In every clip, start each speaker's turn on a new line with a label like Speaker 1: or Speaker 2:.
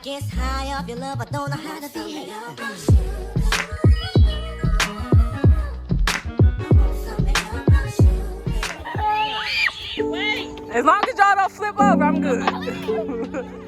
Speaker 1: gets high off your love, I don't know how to behave.
Speaker 2: As long as y'all don't flip over, I'm good.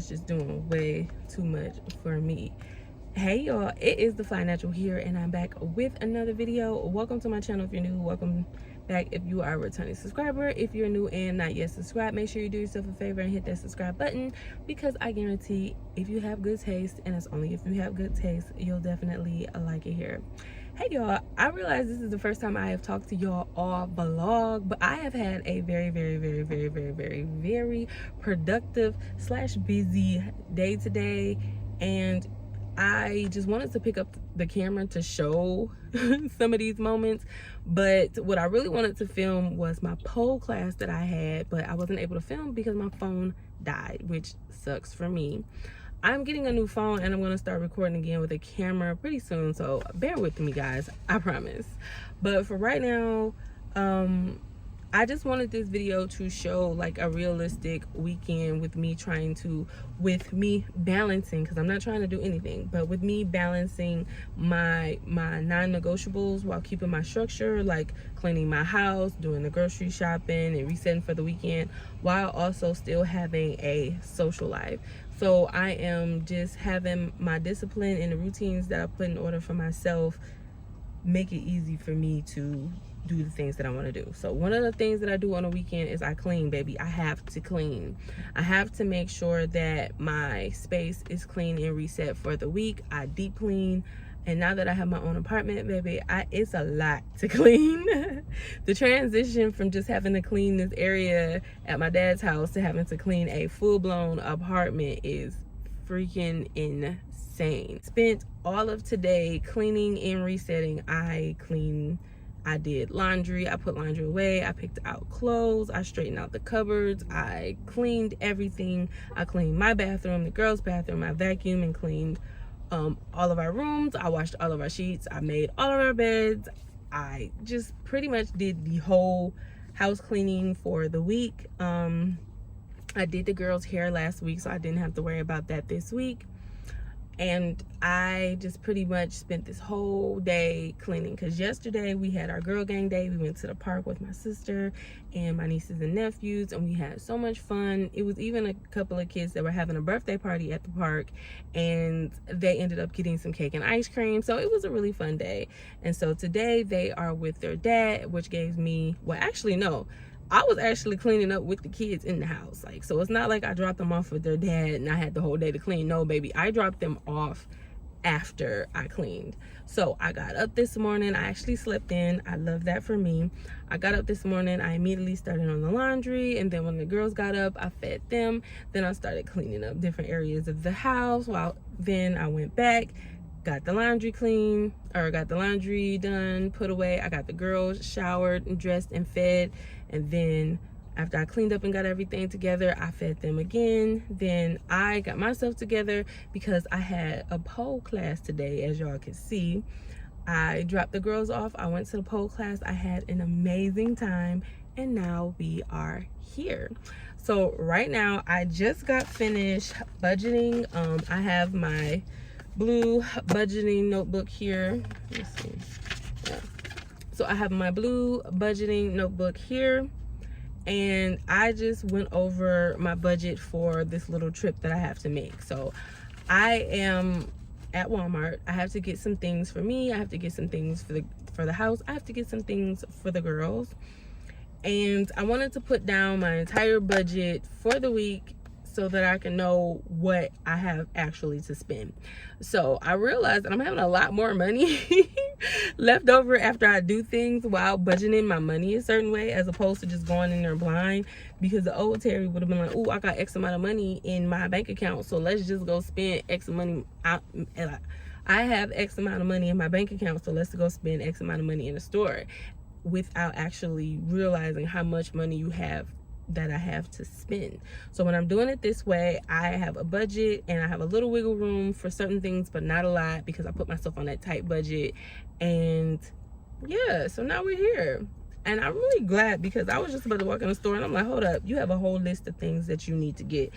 Speaker 2: Just doing way too much for me. Hey y'all, it is the Fly Natural here, and I'm back with another video. Welcome to my channel if you're new. Welcome back if you are a returning subscriber. If you're new and not yet subscribed, make sure you do yourself a favor and hit that subscribe button, because I guarantee if you have good taste, and it's only if you have good taste, you'll definitely like it here. Hey y'all, I realize this is the first time I have talked to y'all all vlog, but I have had a very productive / busy day today, and I just wanted to pick up the camera to show some of these moments. But what I really wanted to film was my pole class that I had, but I wasn't able to film because my phone died, which sucks for me. I'm getting a new phone and I'm going to start recording again with a camera pretty soon, so bear with me guys, I promise. But for right now, I just wanted this video to show like a realistic weekend with me balancing, because I'm not trying to do anything, but with me balancing my non-negotiables while keeping my structure, like cleaning my house, doing the grocery shopping and resetting for the weekend, while also still having a social life. So I am just having my discipline and the routines that I put in order for myself make it easy for me to do the things that I want to do. So one of the things that I do on a weekend is I clean, baby. I have to clean. I have to make sure that my space is clean and reset for the week. I deep clean. And now that I have my own apartment, baby, it's a lot to clean. The transition from just having to clean this area at my dad's house to having to clean a full-blown apartment is freaking insane. Spent all of today cleaning and resetting. I did laundry, I put laundry away, I picked out clothes, I straightened out the cupboards, I cleaned everything. I cleaned my bathroom, the girls' bathroom, I vacuumed and cleaned all of our rooms, I washed all of our sheets, I made all of our beds. I just pretty much did the whole house cleaning for the week. I did the girls' hair last week, so I didn't have to worry about that this week. And I just pretty much spent this whole day cleaning, because yesterday we had our girl gang day. We went to the park with my sister and my nieces and nephews, and we had so much fun. It was even a couple of kids that were having a birthday party at the park, and they ended up getting some cake and ice cream. So it was a really fun day. And so today they are with their dad, which gave me, well, actually no, I was actually cleaning up with the kids in the house. Like, so it's not like I dropped them off with their dad and I had the whole day to clean. No, baby, I dropped them off after I cleaned. So I got up this morning. I actually slept in. I love that for me. I got up this morning. I immediately started on the laundry, and then when the girls got up, I fed them. Then I started cleaning up different areas of the house. Then I went back, got the laundry done, put away. I got the girls showered and dressed and fed. And then after I cleaned up and got everything together, I fed them again. Then I got myself together because I had a pole class today, as y'all can see. I dropped the girls off. I went to the pole class. I had an amazing time, and now we are here. So right now, I just got finished budgeting. I have my blue budgeting notebook here. Let's see. Yeah. So I have my blue budgeting notebook here, and I just went over my budget for this little trip that I have to make. So I am at Walmart. I have to get some things for me. I have to get some things for the house. I have to get some things for the girls. And I wanted to put down my entire budget for the week so that I can know what I have actually to spend. So I realized that I'm having a lot more money left over after I do things while budgeting my money a certain way, as opposed to just going in there blind. Because the old Terry would have been like, oh, I got X amount of money in my bank account, so let's just go spend X money. I have X amount of money in my bank account, so let's go spend X amount of money in the store, without actually realizing how much money you have that I have to spend. So when I'm doing it this way, I have a budget and I have a little wiggle room for certain things, but not a lot, because I put myself on that tight budget. And yeah, so now we're here, and I'm really glad, because I was just about to walk in the store and I'm like, hold up, you have a whole list of things that you need to get.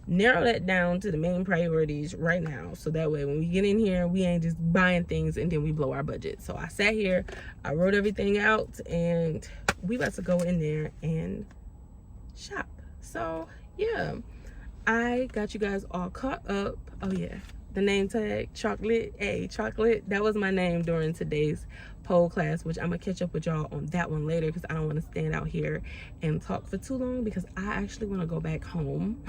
Speaker 2: Narrow that down to the main priorities right now, so that way when we get in here, we ain't just buying things and then we blow our budget. So I sat here, I wrote everything out, and we about to go in there and shop. So yeah, I got you guys all caught up. Oh yeah, the name tag, chocolate. Chocolate, that was my name during today's pole class, which I'm gonna catch up with y'all on that one later, because I don't want to stand out here and talk for too long, because I actually want to go back home.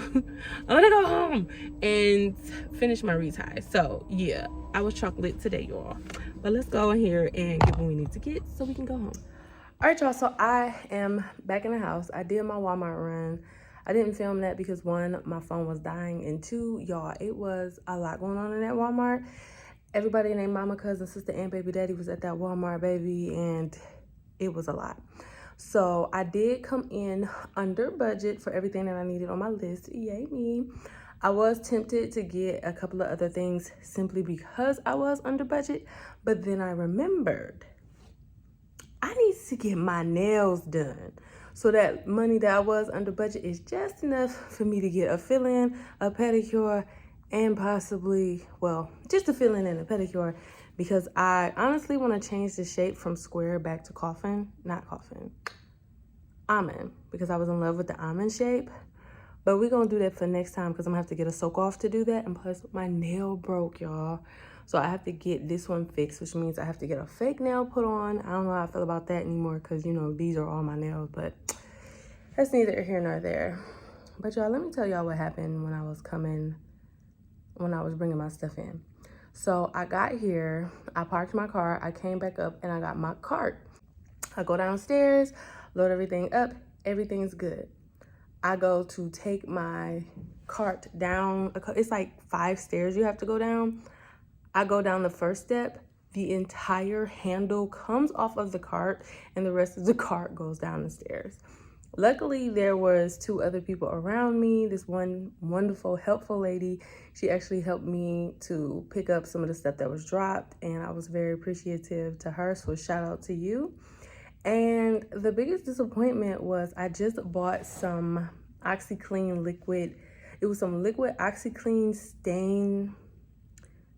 Speaker 2: I want to go home and finish my retie. So yeah, I was chocolate today, y'all. But let's go in here and get what we need to get so we can go home. All right, y'all, so I am back in the house. I did my Walmart run. I didn't film that because, one, my phone was dying, and two, y'all, it was a lot going on in that Walmart. Everybody named mama, cousin, sister, and baby daddy was at that Walmart, baby, and it was a lot. So I did come in under budget for everything that I needed on my list. Yay me. I was tempted to get a couple of other things simply because I was under budget, but then I remembered I need to get my nails done. So that money that I was under budget is just enough for me to get a fill-in, a pedicure, and possibly, well, just a fill-in and a pedicure, because I honestly want to change the shape from square back to almond, because I was in love with the almond shape. But we're going to do that for next time, because I'm going to have to get a soak off to do that. And plus, my nail broke, y'all. So I have to get this one fixed, which means I have to get a fake nail put on. I don't know how I feel about that anymore, because, you know, these are all my nails. But that's neither here nor there. But y'all, let me tell y'all what happened when I was bringing my stuff in. So I got here, I parked my car, I came back up, and I got my cart. I go downstairs, load everything up, everything's good. I go to take my cart down. It's like 5 stairs you have to go down. I go down the first step, the entire handle comes off of the cart and the rest of the cart goes down the stairs. Luckily, there was 2 other people around me. This one wonderful, helpful lady, she actually helped me to pick up some of the stuff that was dropped, and I was very appreciative to her, so shout out to you. And the biggest disappointment was I just bought some OxyClean liquid. It was some liquid OxyClean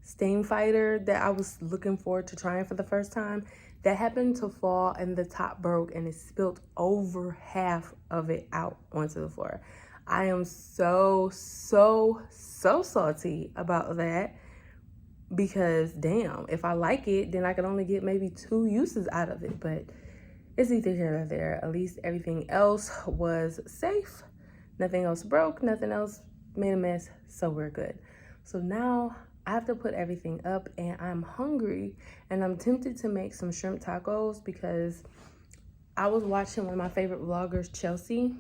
Speaker 2: stain fighter that I was looking forward to trying for the first time. That happened to fall and the top broke and it spilled over half of it out onto the floor. I am so salty about that, because damn, if I like it, then I can only get maybe 2 uses out of it, but it's either here or there. At least everything else was safe. Nothing else broke, nothing else made a mess, so we're good. So now I have to put everything up and I'm hungry and I'm tempted to make some shrimp tacos because I was watching one of my favorite vloggers, Chelsea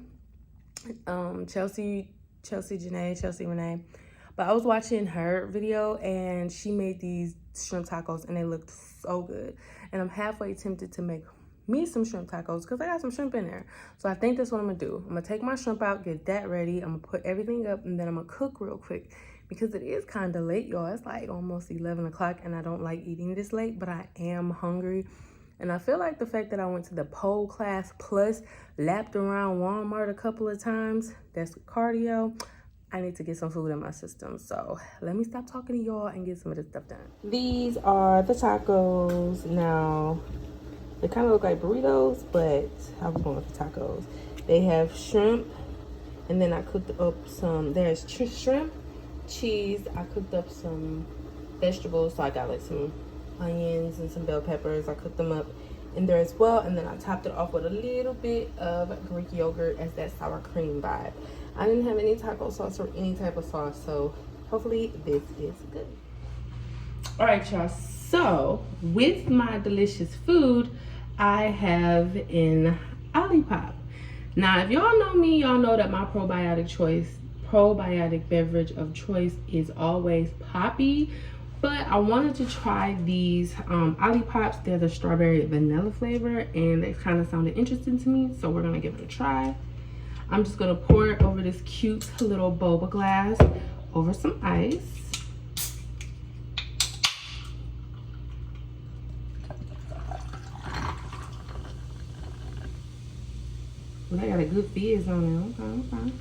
Speaker 2: Renee. But I was watching her video and she made these shrimp tacos and they looked so good. And I'm halfway tempted to make me some shrimp tacos because I got some shrimp in there. So I think that's what I'm gonna do. I'm gonna take my shrimp out, get that ready. I'm gonna put everything up and then I'm gonna cook real quick because it is kind of late, y'all. It's like almost 11 o'clock and I don't like eating this late, but I am hungry. And I feel like the fact that I went to the pole class plus lapped around Walmart a couple of times, that's cardio. I need to get some food in my system. So let me stop talking to y'all and get some of this stuff done. These are the tacos. Now, they kind of look like burritos, but I was going with the tacos. They have shrimp, and then I cooked up some, there's shrimp, cheese. I cooked up some vegetables, so I got like some onions and some bell peppers. I cooked them up in there as well, and then I topped it off with a little bit of Greek yogurt as that sour cream vibe. I didn't have any taco sauce or any type of sauce, so hopefully this is good. All right, y'all, so with my delicious food, I have an Olipop. Now, if y'all know me, y'all know that my probiotic beverage of choice is always Poppy. But I wanted to try these Olipops. They're the strawberry vanilla flavor, and they kind of sounded interesting to me, so we're gonna give it a try. I'm just gonna pour it over this cute little boba glass over some ice. Well, I got a good fizz on it. Okay.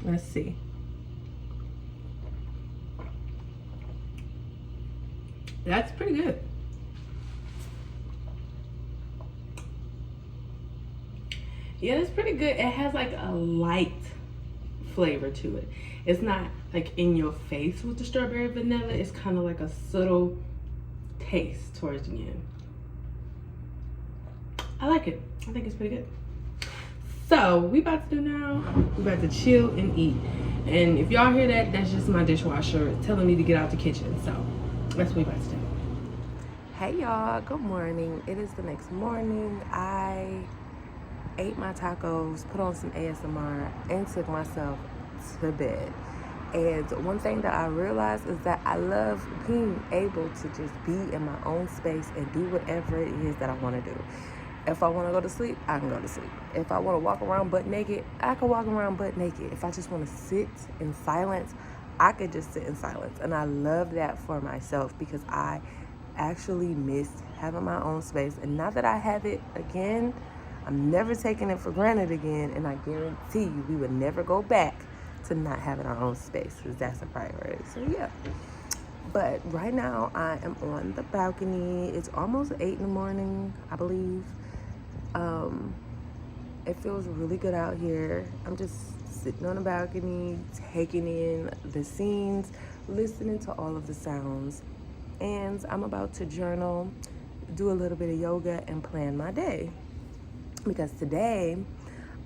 Speaker 2: Let's see. That's pretty good. Yeah, that's pretty good. It has like a light flavor to it. It's not like in your face with the strawberry vanilla. It's kind of like a subtle taste towards the end. I like it. I think it's pretty good. So we about to do now, we about to chill and eat. And if y'all hear that, that's just my dishwasher telling me to get out the kitchen. So that's what we about to do. Hey y'all, good morning. It is the next morning. I ate my tacos, put on some ASMR, and took myself to bed. And one thing that I realized is that I love being able to just be in my own space and do whatever it is that I want to do. If I want to go to sleep, I can go to sleep. If I want to walk around butt naked, I can walk around butt naked. If I just want to sit in silence, I could just sit in silence. And I love that for myself because I actually missed having my own space. And now that I have it again, I'm never taking it for granted again. And I guarantee you we would never go back to not having our own space because that's a priority. So yeah. But right now I am on the balcony. It's almost 8 in the morning, I believe. It feels really good out here. I'm just sitting on the balcony, taking in the scenes listening to all of the sounds. And I'm about to journal, do a little bit of yoga, and plan my day. Because today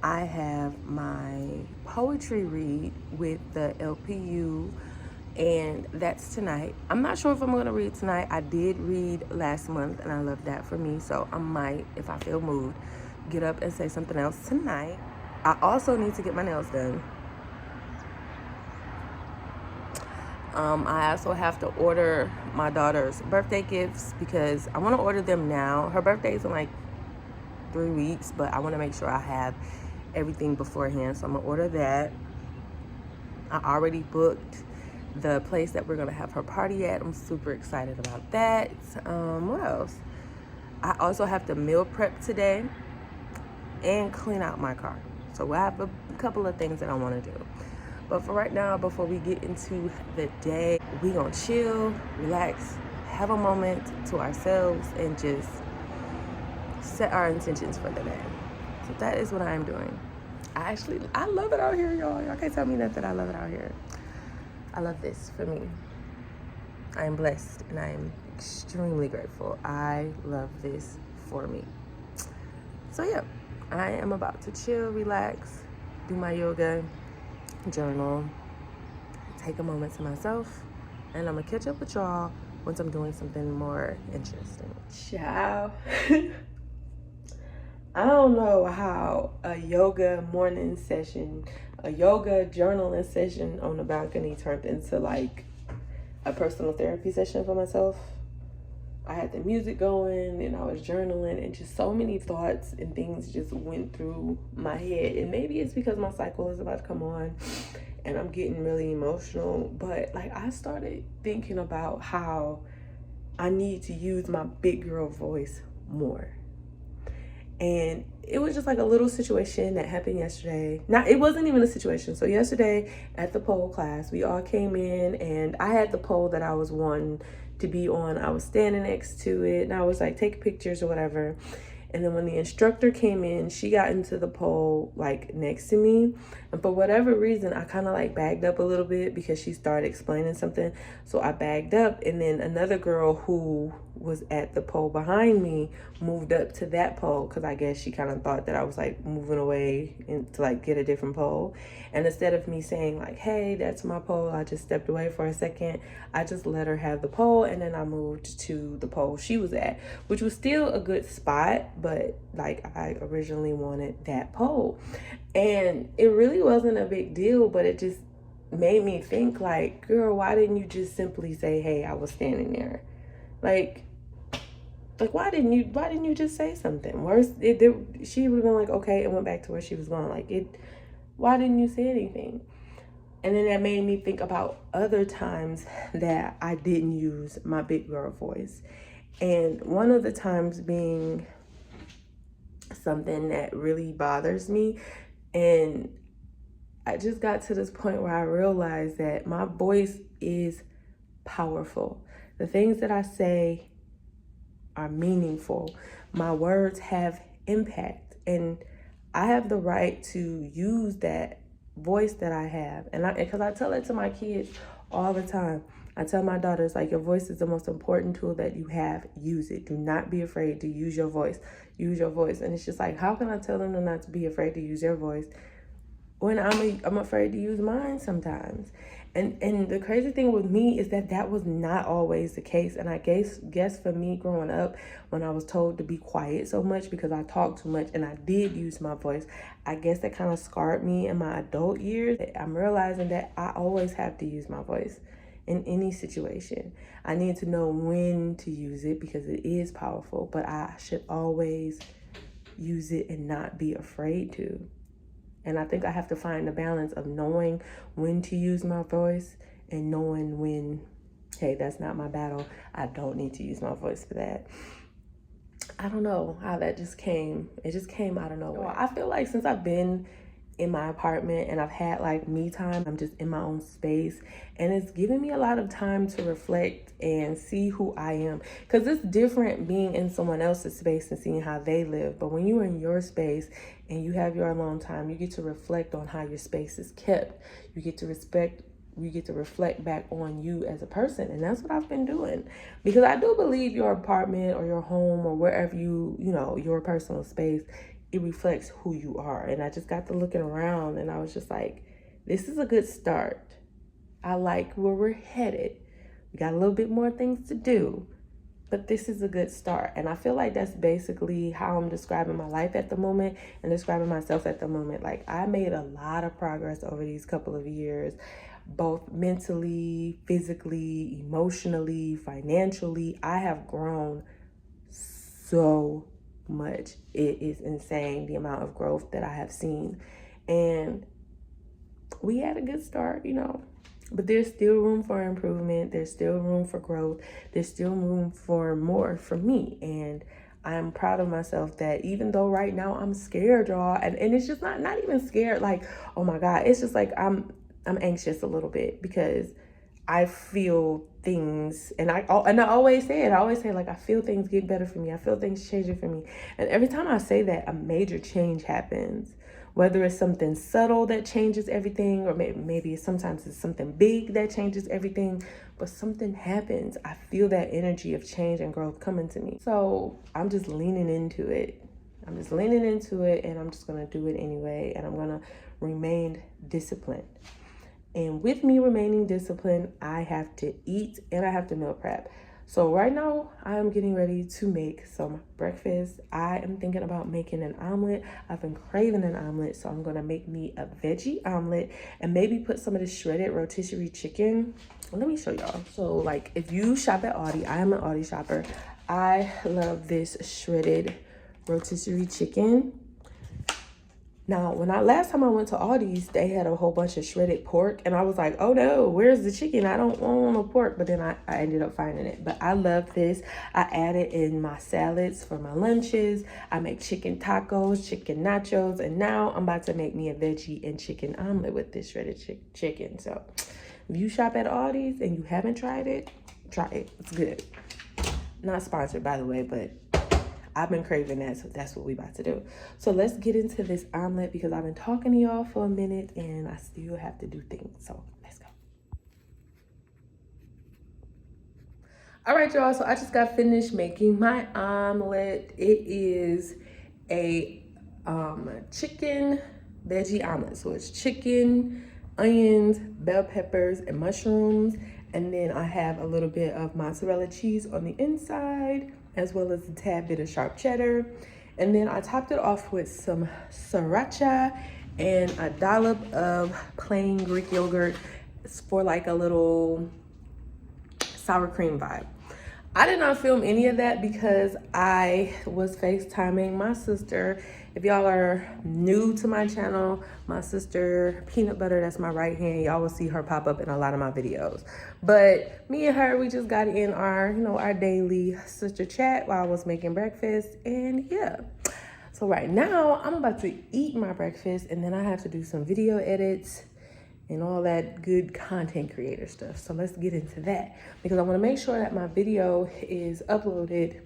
Speaker 2: I have my poetry read with the LPU, and that's tonight. I'm not sure if I'm gonna read tonight. I did read last month and I love that for me, so I might, if I feel moved, get up and say something else tonight. I also need to get my nails done. I also have to order my daughter's birthday gifts because I want to order them now. Her birthday is in like 3 weeks, but I want to make sure I have everything beforehand, so I'm gonna order that. I already booked the place that we're gonna have her party at. I'm super excited about that. What else? I also have to meal prep today and clean out my car. So I have a couple of things that I want to do. But for right now, before we get into the day, we gonna chill, relax, have a moment to ourselves, and just set our intentions for the day. So that is what I'm doing. I love it out here, y'all. Y'all can't tell me that I love it out here. I love this for me. I am blessed and I am extremely grateful. I love this for me. So yeah, I am about to chill, relax, do my yoga, journal, take a moment to myself, and I'm gonna catch up with y'all once I'm doing something more interesting. Ciao. I don't know how a yoga morning session, a yoga journaling session on the balcony turned into like a personal therapy session for myself. I had the music going and I was journaling, and just so many thoughts and things just went through my head. And maybe it's because my cycle is about to come on and I'm getting really emotional, but like I started thinking about how I need to use my big girl voice more. And it was just like a little situation that happened yesterday. Now, it wasn't even a situation. So yesterday at the pole class, we all came in and I had the pole that I was wanting to be on. I was standing next to it and I was like, take pictures or whatever. And then when the instructor came in, she got into the pole like next to me. And for whatever reason, I kind of like bagged up a little bit because she started explaining something. So I bagged up, and then another girl who was at the pole behind me moved up to that pole because I guess she kind of thought that I was like moving away and to like get a different pole. And instead of me saying like, hey, that's my pole, I just stepped away for a second. I just let her have the pole, and then I moved to the pole she was at, which was still a good spot, but like I originally wanted that pole. And it really wasn't a big deal, but it just made me think like, girl, why didn't you just simply say, hey, I was standing there? Like why didn't you just say something? Worse, she would have been like, okay, and went back to where she was going. Like why didn't you say anything? And then that made me think about other times that I didn't use my big girl voice. And one of the times being something that really bothers me. And I just got to this point where I realized that my voice is powerful. The things that I say are meaningful. My words have impact, and I have the right to use that voice that I have. And because I tell it to my kids all the time. I tell my daughters, like, your voice is the most important tool that you have. Use it. Do not be afraid to use your voice. Use your voice. And it's just like, how can I tell them not to be afraid to use their voice when I'm afraid to use mine sometimes? And the crazy thing with me is that was not always the case. And I guess for me growing up, when I was told to be quiet so much because I talked too much and I did use my voice, I guess that kind of scarred me in my adult years. I'm realizing that I always have to use my voice in any situation. I need to know when to use it because it is powerful, but I should always use it and not be afraid to. And I think I have to find the balance of knowing when to use my voice and knowing when, hey, that's not my battle. I don't need to use my voice for that. I don't know how that just came. It just came out of nowhere. I feel like since I've been in my apartment and I've had like me time, I'm just in my own space, and it's given me a lot of time to reflect and see who I am, because it's different being in someone else's space and seeing how they live. But when you're in your space and you have your alone time, you get to reflect on how your space is kept. You get to you get to reflect back on you as a person. And that's what I've been doing, because I do believe your apartment or your home or wherever your personal space, it reflects who you are. And I just got to looking around and I was just like, this is a good start. I like where we're headed. We got a little bit more things to do, but this is a good start. And I feel like that's basically how I'm describing my life at the moment and describing myself at the moment. Like, I made a lot of progress over these couple of years, both mentally, physically, emotionally, financially. I have grown so much. It is insane the amount of growth that I have seen. And we had a good start, but there's still room for improvement. There's still room for growth. There's still room for more from me. And I'm proud of myself that even though right now I'm scared, y'all, and it's just not even scared like, oh my God, it's just like I'm anxious a little bit, because I feel things, and I always say like, I feel things get better for me. I feel things changing for me. And every time I say that, a major change happens. Whether it's something subtle that changes everything, or maybe sometimes it's something big that changes everything, but something happens. I feel that energy of change and growth coming to me. So I'm just leaning into it. And I'm just going to do it anyway. And I'm going to remain disciplined. And with me remaining disciplined, I have to eat and I have to meal prep. So right now, I am getting ready to make some breakfast. I am thinking about making an omelet. I've been craving an omelet, so I'm gonna make me a veggie omelet and maybe put some of the shredded rotisserie chicken. Let me show y'all. So like, if you shop at Aldi, I am an Aldi shopper. I love this shredded rotisserie chicken. Now, last time I went to Aldi's, they had a whole bunch of shredded pork, and I was like, oh no, where's the chicken? I don't want no pork, but then I ended up finding it. But I love this. I add it in my salads for my lunches. I make chicken tacos, chicken nachos, and now I'm about to make me a veggie and chicken omelet with this shredded chicken. So if you shop at Aldi's and you haven't tried it, try it. It's good. Not sponsored, by the way, but I've been craving that, so that's what we about to do. So let's get into this omelet, because I've been talking to y'all for a minute and I still have to do things. So let's go. All right, y'all. So I just got finished making my omelet. It is a chicken veggie omelet. So it's chicken, onions, bell peppers, and mushrooms. And then I have a little bit of mozzarella cheese on the inside, as well as a tad bit of sharp cheddar. And then I topped it off with some sriracha and a dollop of plain Greek yogurt for like a little sour cream vibe. I did not film any of that because I was FaceTiming my sister. If y'all are new to my channel, my sister Peanut Butter, that's my right hand, y'all will see her pop up in a lot of my videos. But me and her, we just got in our, our daily sister chat while I was making breakfast, and yeah. So right now, I'm about to eat my breakfast, and then I have to do some video edits and all that good content creator stuff. So let's get into that, because I want to make sure that my video is uploaded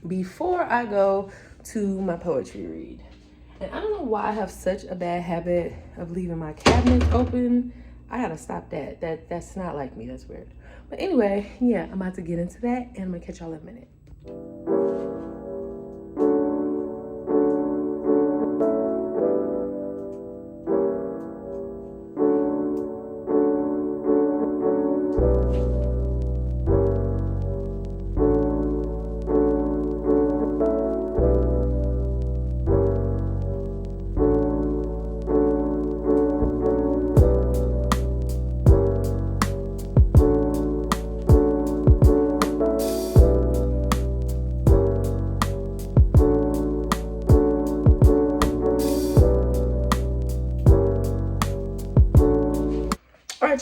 Speaker 2: before I go to my poetry read. And I don't know why I have such a bad habit of leaving my cabinets open. I gotta stop that. That's not like me. That's weird. But anyway, yeah, I'm about to get into that, and I'm gonna catch y'all in a minute.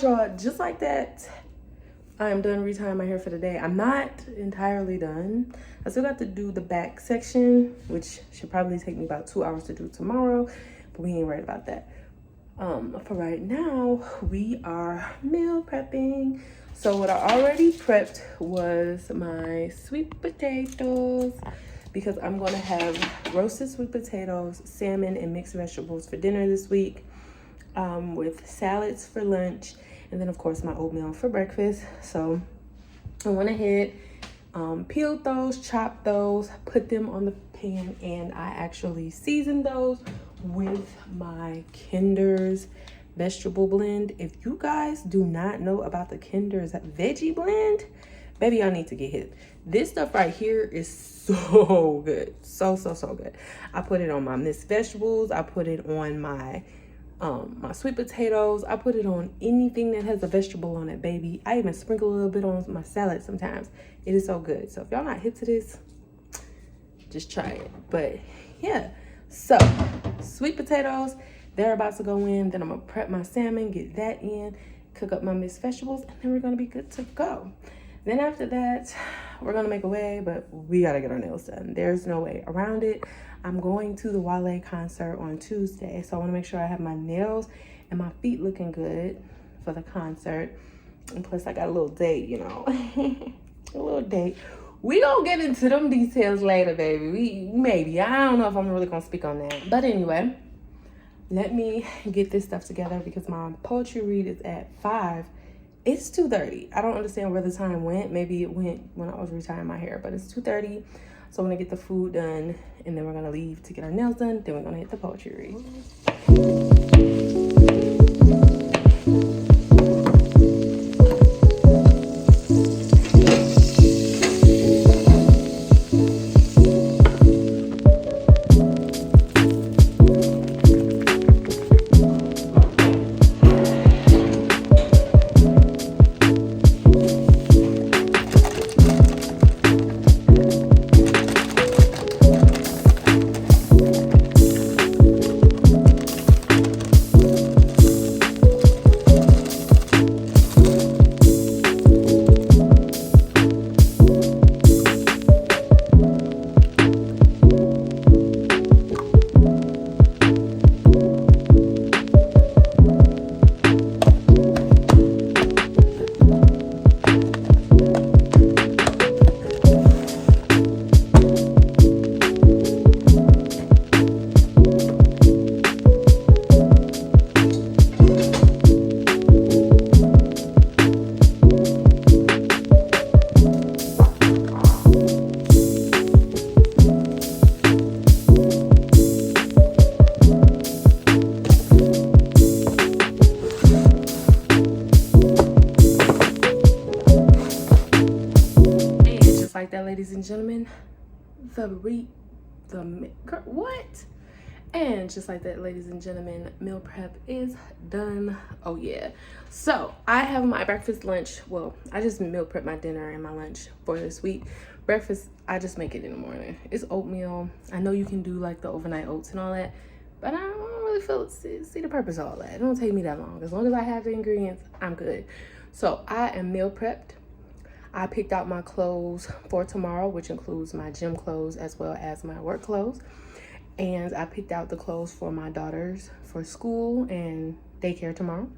Speaker 2: Y'all, just like that, I am done retying my hair for the day. I'm not entirely done. I still got to do the back section, which should probably take me about 2 hours to do tomorrow, but we ain't worried about that. For right now, we are meal prepping. So what I already prepped was my sweet potatoes, because I'm gonna have roasted sweet potatoes, salmon, and mixed vegetables for dinner this week, with salads for lunch. and then of course my oatmeal for breakfast. So I went ahead, peeled those, chopped those, put them on the pan, and I actually seasoned those with my Kinder's vegetable blend. If you guys do not know about the Kinder's veggie blend, baby, y'all need to get hit. This stuff right here is so good. So good. I put it on my mixed vegetables. I put it on my my sweet potatoes. I put it on anything that has a vegetable on it, baby. I even sprinkle a little bit on my salad sometimes. It is so good. So if y'all not hip to this, just try it. But yeah, so sweet potatoes, they're about to go in. Then I'm gonna prep my salmon, get that in, cook up my mixed vegetables, and then we're gonna be good to go. Then after that, we're gonna make a way, but we gotta get our nails done. There's no way around it. I'm going to the Wale concert on Tuesday, so I wanna make sure I have my nails and my feet looking good for the concert. And plus I got a little date, you know, a little date. We gonna get into them details later, baby. Maybe, I don't know if I'm really gonna speak on that. But anyway, let me get this stuff together because my poetry read is at 5. It's 2:30. I don't understand where the time went. Maybe it went when I was retying my hair, but it's 2:30. So I'm gonna get the food done, and then we're gonna leave to get our nails done. Then we're gonna hit the poetry read. Like that, ladies and gentlemen, what? And just like that, ladies and gentlemen, meal prep is done. Oh yeah. So I have my breakfast, lunch. Well, I just meal prep my dinner and my lunch for this week. Breakfast, I just make it in the morning. It's oatmeal. I know you can do like the overnight oats and all that, but I don't really see the purpose of all that. It don't take me that long. As long as I have the ingredients, I'm good. So I am meal prepped. I picked out my clothes for tomorrow, which includes my gym clothes as well as my work clothes. And I picked out the clothes for my daughters for school and daycare tomorrow.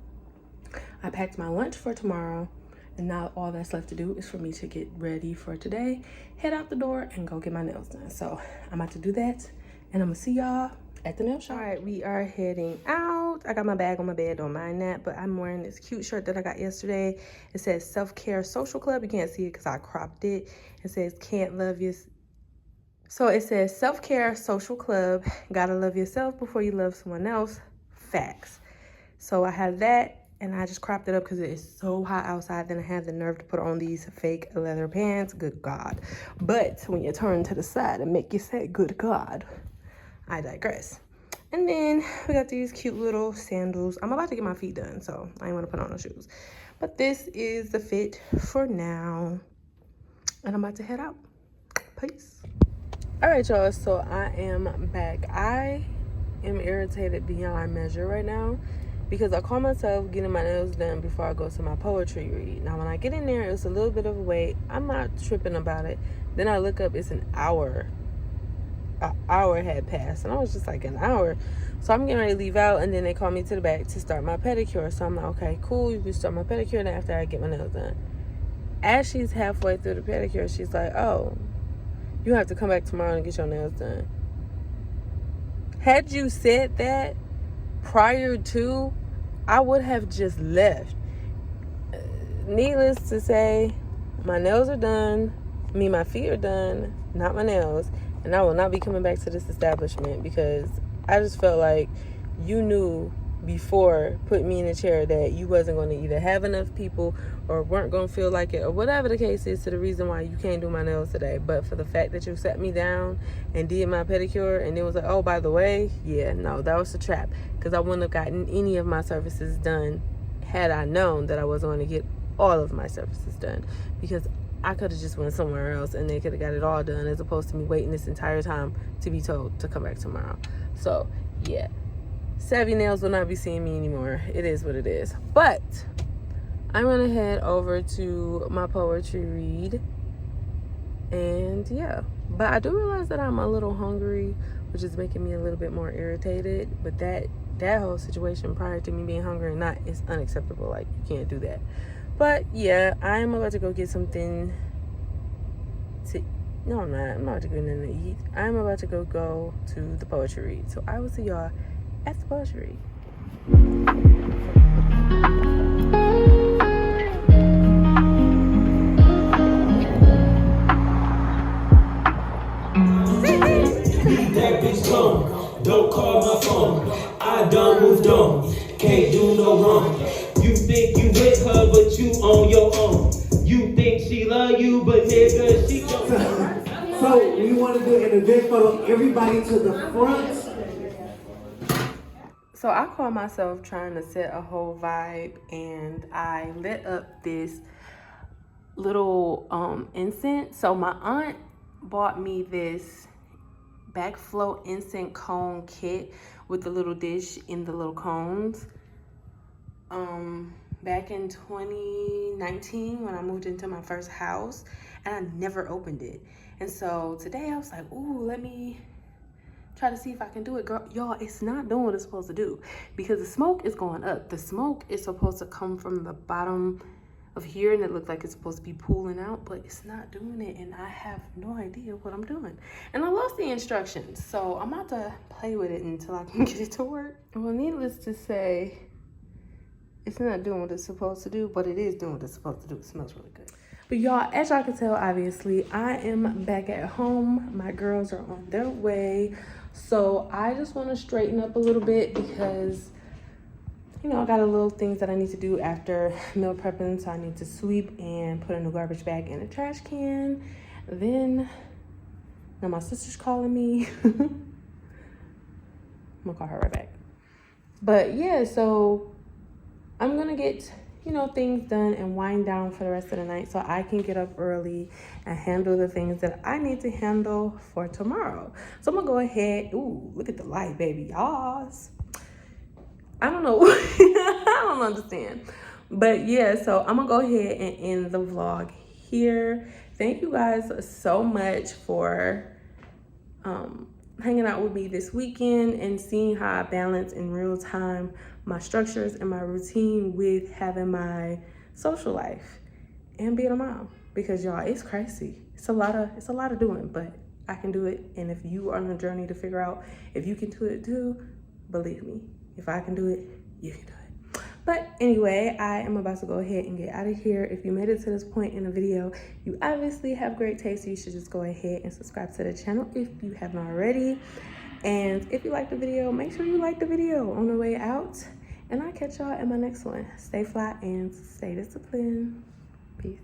Speaker 2: I packed my lunch for tomorrow. And now all that's left to do is for me to get ready for today, head out the door, and go get my nails done. So I'm about to do that, and I'm gonna see y'all at the nail shop. All right, we are heading out. I got my bag on my bed, don't mind that, but I'm wearing this cute shirt that I got yesterday. It says Self-Care Social Club. You can't see it because I cropped it. It says can't love you. So it says Self-Care Social Club. Gotta love yourself before you love someone else. Facts. So I have that, and I just cropped it up because it is so hot outside. Then I have the nerve to put on these fake leather pants. Good God. But when you turn to the side and make you say, good God, I digress. And then we got these cute little sandals. I'm about to get my feet done, so I ain't want to put on no shoes. But this is the fit for now. And I'm about to head out. Peace. All right, y'all. So I am back. I am irritated beyond measure right now because I call myself getting my nails done before I go to my poetry read. Now, when I get in there, it's a little bit of a wait. I'm not tripping about it. Then I look up, it's an hour. An hour had passed, and I was just like, an hour? So I'm getting ready to leave out, and then they call me to the back to start my pedicure. So I'm like, okay, cool, you can start my pedicure then after I get my nails done. As she's halfway through the pedicure, she's like, oh, you have to come back tomorrow and get your nails done. Had you said that prior to, I would have just left. needless to say, my nails are done. My feet are done, not my nails. And I will not be coming back to this establishment because I just felt like you knew before putting me in a chair that you wasn't going to either have enough people or weren't going to feel like it or whatever the case is to the reason why you can't do my nails today. But for the fact that you sat me down and did my pedicure and then was like, oh, by the way, yeah, no, that was a trap, because I wouldn't have gotten any of my services done had I known that I wasn't going to get all of my services done, because I could have just went somewhere else and they could have got it all done as opposed to me waiting this entire time to be told to come back tomorrow. So yeah, Savvy Nails will not be seeing me anymore. It is what it is. But I'm gonna head over to my poetry read, and yeah, but I do realize that I'm a little hungry, which is making me a little bit more irritated. But that whole situation prior to me being hungry or not is unacceptable. Like, you can't do that. But yeah, I am about to go get something to, no I'm not about to get nothing to eat. I'm about to go to the poetry read. So I will see y'all at the poetry read.
Speaker 3: That bitch gone, don't call my phone. I done moved on, can't do no wrong. You think you with her, but you on your own. You think she love you, but nigga, she don't.
Speaker 4: So we want to do an event photo, everybody to the front.
Speaker 2: So I call myself trying to set a whole vibe, and I lit up this little incense. So my aunt bought me this backflow incense cone kit with the little dish in the little cones back in 2019 when I moved into my first house, and I never opened it. And so today I was like, ooh, let me try to see if I can do it. Girl, y'all, it's not doing what it's supposed to do, because the smoke is going up. The smoke is supposed to come from the bottom of here, and it looks like it's supposed to be pooling out, but it's not doing it, and I have no idea what I'm doing. And I lost the instructions, so I'm about to play with it until I can get it to work. Well, needless to say, it's not doing what it's supposed to do, but it is doing what it's supposed to do. It smells really good. But y'all, as y'all can tell, obviously, I am back at home. My girls are on their way. So I just want to straighten up a little bit because, you know, I got a little things that I need to do after meal prepping. So I need to sweep and put in a garbage bag in a trash can. Then, now my sister's calling me. I'm gonna call her right back. But yeah, so I'm gonna get, you know, things done and wind down for the rest of the night so I can get up early and handle the things that I need to handle for tomorrow. So I'm gonna go ahead. Ooh, look at the light, baby. Yas. I don't know. I don't understand. But yeah, so I'm gonna go ahead and end the vlog here. Thank you guys so much for hanging out with me this weekend and seeing how I balance in real time my structures and my routine with having my social life and being a mom. Because y'all, it's crazy. It's a lot of doing, but I can do it. And if you are on a journey to figure out if you can do it too, believe me, if I can do it, you can do it. But anyway, I am about to go ahead and get out of here. If you made it to this point in the video, you obviously have great taste, so you should just go ahead and subscribe to the channel if you haven't already. And if you like the video, make sure you like the video on the way out. And I'll catch y'all in my next one. Stay fly and stay disciplined. Peace.